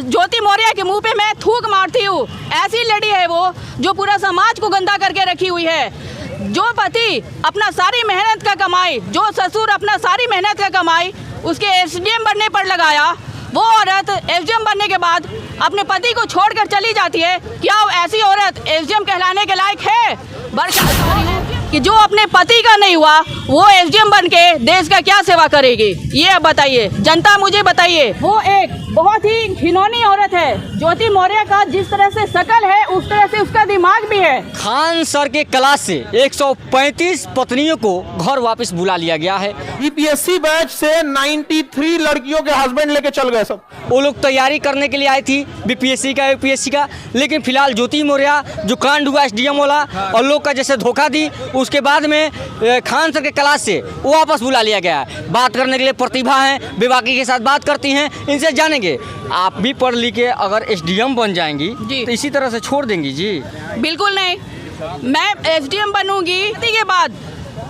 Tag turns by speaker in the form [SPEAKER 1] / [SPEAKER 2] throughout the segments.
[SPEAKER 1] ज्योति मौर्य के मुंह पे मैं थूक मारती हूँ। ऐसी लेडी है वो जो पूरा समाज को गंदा करके रखी हुई है। जो पति अपना सारी मेहनत का कमाई, जो ससुर अपना सारी मेहनत का कमाई उसके एसडीएम बनने पर लगाया, वो औरत एसडीएम बनने के बाद अपने पति को छोड़कर चली जाती है। क्या ऐसी औरत एसडीएम कहलाने के लायक है? कि जो अपने पति का नहीं हुआ वो एसडीएम बन के देश का क्या सेवा करेगी? ये अब बताइए, जनता मुझे बताइए। वो एक बहुत ही घिनौनी औरत है। ज्योति मौर्य का जिस तरह से शकल है उस तरह से उसका दिमाग भी है।
[SPEAKER 2] खान सर के क्लास से 135 पत्नियों को घर वापस बुला लिया गया है।
[SPEAKER 3] बीपीएससी बैच से 93 लड़कियों के हस्बैंड लेके चल गए सब।
[SPEAKER 2] वो लोग तैयारी करने के लिए आई थी बीपीएससी का, यूपीएससी का, लेकिन फिलहाल ज्योति मौर्य जो कांड हुआ एसडीएम वाला और लोग का जैसे धोखा दी, उसके बाद में खान सर के क्लास से वो वापस बुला लिया गया है। बात करने के लिए प्रतिभा हैं, बेबाकी के साथ बात करती हैं, इनसे जानेंगे। आप भी पढ़ लिख के अगर एसडीएम बन जाएंगी तो इसी तरह से छोड़ देंगी? जी
[SPEAKER 1] बिल्कुल नहीं, मैं एसडीएम बनूंगी। के बाद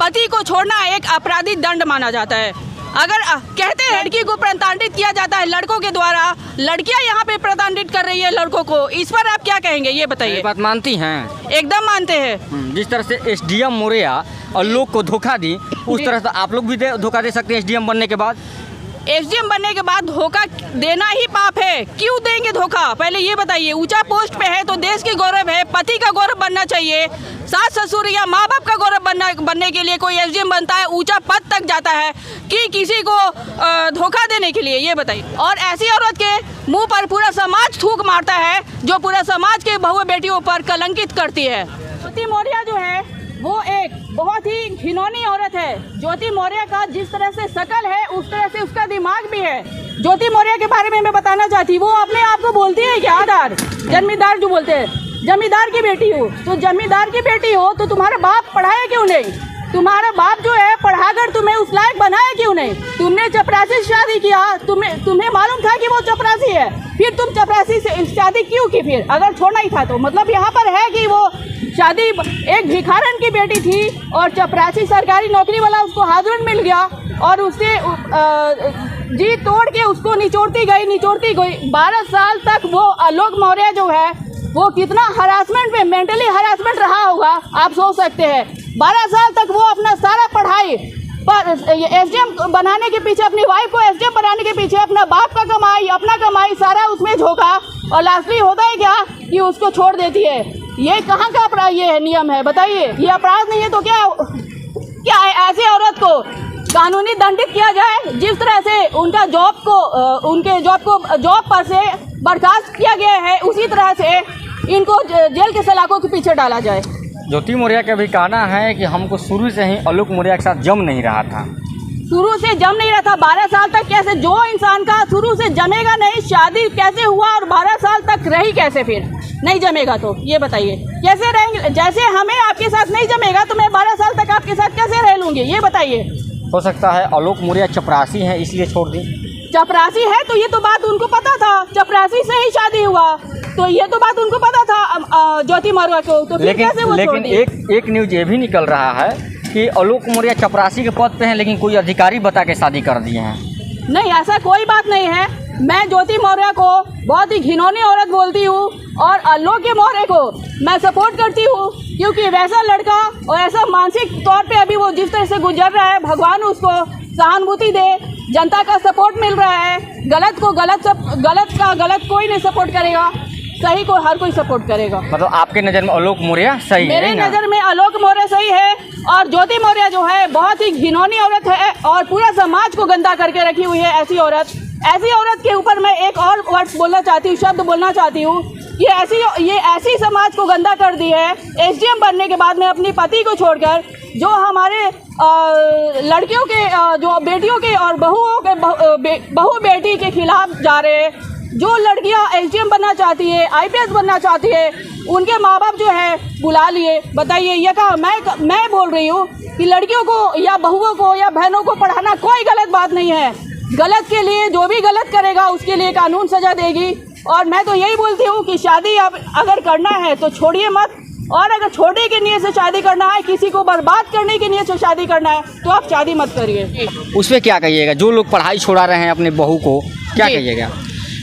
[SPEAKER 1] पति को छोड़ना एक आपराधिक दंड माना जाता है। अगर कहते हैं लड़की को प्रताड़ित किया जाता है लड़कों के द्वारा, लड़कियां यहाँ पे प्रताड़ित कर रही है लड़कों को, इस पर आप क्या कहेंगे? ये बताइए।
[SPEAKER 2] बात मानती हैं?
[SPEAKER 1] एकदम मानते हैं।
[SPEAKER 2] जिस तरह से एसडीएम मौर्य और लोग को धोखा दी, उस तरह से आप लोग भी धोखा दे सकते हैं एसडीएम बनने के बाद?
[SPEAKER 1] एसडीएम बनने के बाद धोखा देना ही पाप है। क्यों देंगे धोखा? पहले ये बताइए। ऊंचा पोस्ट पे है तो देश की गौरव है, पति का गौरव बनना चाहिए। सास ससुर या माँ बाप का गौरव बनने के लिए कोई एसडीएम बनता है, ऊंचा पद तक जाता है कि किसी को धोखा देने के लिए? ये बताइए। और ऐसी औरत के मुंह पर पूरा समाज थूक मारता है जो पूरा समाज के बहु बेटियों पर कलंकित करती है। ज्योति मौर्य जो है वो एक बहुत ही घिनौनी औरत है। ज्योति मौर्य का जिस तरह से शकल है उस तरह से उसका दिमाग भी है। ज्योति मौर्य के बारे में मैं बताना चाहती हूँ, वो अपने आप को बोलती है क्या जमींदार जो बोलते हैं, जमींदार की बेटी हो। तो जमींदार की बेटी हो तो तुम्हारा बाप पढ़ाया क्यों नहीं? तुम्हारा बाप जो है पढ़ाकर तुम्हें उस लायक बनाया क्यों नहीं? तुमने चपरासी से शादी किया, तुम्हें मालूम था कि वो चपरासी है, फिर तुम चपरासी से शादी क्यों की? फिर अगर छोड़ना ही था तो मतलब यहाँ पर है कि वो शादी एक भिखारन की बेटी थी और चपरासी सरकारी नौकरी वाला उसको हस्बैंड मिल गया और उससे जी तोड़ के उसको निचोड़ती गई। 12 साल तक वो आलोक मौर्य जो है वो कितना हरासमेंट में, मेंटली हरासमेंट रहा होगा आप सोच सकते हैं। 12 साल तक वो अपना सारा पढ़ाई पर एसडीएम बनाने के पीछे, अपनी वाइफ को एसडीएम बनाने के पीछे अपना बाप का कमाई, अपना कमाई सारा उसमें झोंका और लास्टली होता है क्या कि उसको छोड़ देती है। ये कहाँ का अपराध ये नियम है? बताइए। ये अपराध नहीं है तो क्या है? ऐसी औरत को कानूनी दंडित किया जाए। जिस तरह से उनका उनके जॉब पर से बर्खास्त किया गया है उसी तरह से इनको जेल के सलाखों के पीछे डाला जाए।
[SPEAKER 2] ज्योति मौर्य का भी कहना है कि हमको शुरू से ही आलोक मौर्य के साथ जम नहीं रहा था।
[SPEAKER 1] शुरू से जम नहीं रहा था? 12 साल तक कैसे? जो इंसान का शुरू से जमेगा नहीं, शादी कैसे हुआ और 12 साल तक रही कैसे? फिर नहीं जमेगा तो ये बताइए कैसे रहेंगे? जैसे हमें आपके साथ नहीं जमेगा तो मैं 12 साल तक आपके साथ कैसे रह लूँगी? ये बताइए।
[SPEAKER 2] हो सकता है आलोक मौर्य चपरासी है इसलिए छोड़ दी।
[SPEAKER 1] चपरासी है तो ये तो बात उनको पता था, चपरासी से ही शादी हुआ तो ये तो बात उनको पता था ज्योति मौर्य को, तो फिर कैसे वो छोड़ दी?
[SPEAKER 2] एक न्यूज ये भी निकल रहा है कि आलोक मौर्य चपरासी के पद पे हैं लेकिन कोई अधिकारी बता के शादी कर दिए हैं।
[SPEAKER 1] नहीं, ऐसा कोई बात नहीं है। मैं ज्योति मौर्य को बहुत ही घिनौनी औरत बोलती हूँ और आलोक मौर्य को मैं सपोर्ट करती हूँ क्योंकि वैसा लड़का और ऐसा मानसिक तौर पे अभी वो जिस तरह से गुजर रहा है, भगवान उसको सहानुभूति दे। जनता का सपोर्ट मिल रहा है। गलत का गलत कोई नहीं सपोर्ट करेगा, सही को हर कोई सपोर्ट करेगा।
[SPEAKER 2] मतलब आपके नज़र में आलोक मौर्य सही है?
[SPEAKER 1] मेरे नज़र में आलोक मौर्य सही है और ज्योति मौर्य जो है बहुत ही घिनौनी औरत है और पूरा समाज को गंदा करके रखी हुई है। ऐसी औरत के ऊपर मैं एक और वर्ड बोलना चाहती हूँ, शब्द बोलना चाहती हूँ। ये ऐसी समाज को गंदा कर दी है। एसडीएम बनने के बाद में अपनी पति को छोड़कर जो हमारे लड़कियों के जो बेटियों के और बहू बेटी के खिलाफ जा रहे हैं। जो लड़कियां एसडीएम बनना चाहती है, आईपीएस बनना चाहती है, उनके माँ बाप जो है बुला लिए। बताइए ये कहा मैं बोल रही हूँ कि लड़कियों को या बहुओं को या बहनों को पढ़ाना कोई गलत बात नहीं है। गलत के लिए जो भी गलत करेगा उसके लिए कानून सजा देगी। और मैं तो यही बोलती हूँ कि शादी अगर करना है तो छोड़िए मत, और अगर छोड़ने के नियत से शादी करना है, किसी को बर्बाद करने के नियत से शादी करना है तो आप शादी मत करिए।
[SPEAKER 2] उस पर क्या कहिएगा? जो लोग पढ़ाई छोड़ा रहे हैं अपने बहू को, क्या कहिएगा?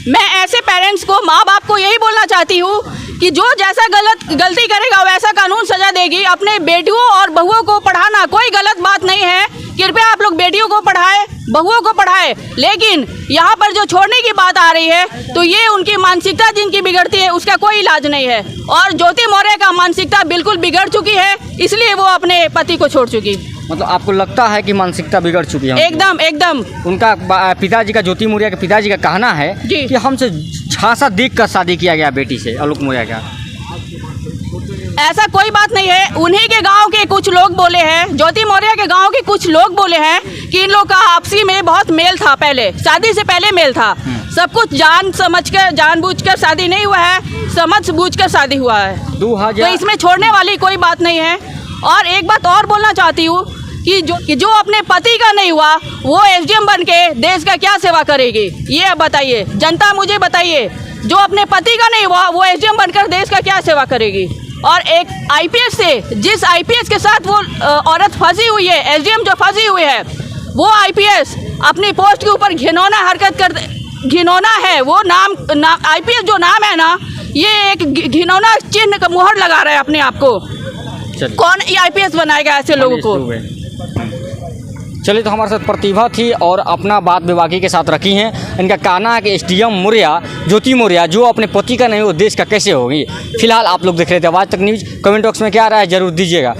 [SPEAKER 1] मैं ऐसे पेरेंट्स को, माँ बाप को यही बोलना चाहती हूँ कि जो जैसा गलती करेगा वैसा कानून सजा देगी। अपने बेटियों और बहुओं को पढ़ाना कोई गलत बात नहीं है, कृपया आप लोग बेटियों को पढ़ाएं, बहुओं को पढ़ाएं। लेकिन यहाँ पर जो छोड़ने की बात आ रही है तो ये उनकी मानसिकता जिनकी बिगड़ती है उसका कोई इलाज नहीं है। और ज्योति मौर्य का मानसिकता बिल्कुल बिगड़ चुकी है, इसलिए वो अपने पति को छोड़ चुकी।
[SPEAKER 2] मतलब आपको लगता है कि मानसिकता बिगड़ चुकी है?
[SPEAKER 1] एकदम एकदम।
[SPEAKER 2] उनका पिताजी का, ज्योति मौर्य के पिताजी का कहना है
[SPEAKER 1] जी।
[SPEAKER 2] कि हमसे झांसा देख कर शादी किया गया बेटी से, आलोक मौर्य का।
[SPEAKER 1] ऐसा कोई बात नहीं है। उन्हीं के गांव के कुछ लोग बोले हैं, ज्योति मौर्य के गांव के कुछ लोग बोले हैं कि इन लोग का आपसी में बहुत मेल था, पहले शादी से पहले मेल था। सब कुछ जान समझ कर, जानबूझकर शादी नहीं हुआ है, समझ बूझ कर शादी हुआ है।
[SPEAKER 2] 2000
[SPEAKER 1] तो इसमें छोड़ने वाली कोई बात नहीं है। और एक बात और बोलना चाहती हूँ कि जो अपने पति का नहीं हुआ वो एसडीएम बन के देश का क्या सेवा करेगी, ये अब बताइए जनता, मुझे बताइए। जो अपने पति का नहीं हुआ वो एसडीएम बनकर देश का क्या सेवा करेगी। और एक आईपीएस से, जिस आईपीएस के साथ वो औरत फंसी हुई है, एसडीएम जो फंसी हुई है, वो आईपीएस अपनी पोस्ट के ऊपर घिनौना हरकत कर, घिनौना है वो नाम आईपीएस जो नाम है ना, ये एक घिनौना चिन्ह का मुहर लगा रहा है अपने आप को। कौन आईपीएस बनाएगा ऐसे लोगों को?
[SPEAKER 2] चलिए, तो हमारे साथ प्रतिभा थी और अपना बात बेबाकी के साथ रखी हैं। इनका कहना है कि एसडीएम मौर्य, ज्योति मौर्य जो अपने पति का नहीं वो देश का कैसे होगी। फिलहाल आप लोग देख रहे थे आज तक न्यूज़। कमेंट बॉक्स में क्या आ रहा है जरूर दीजिएगा।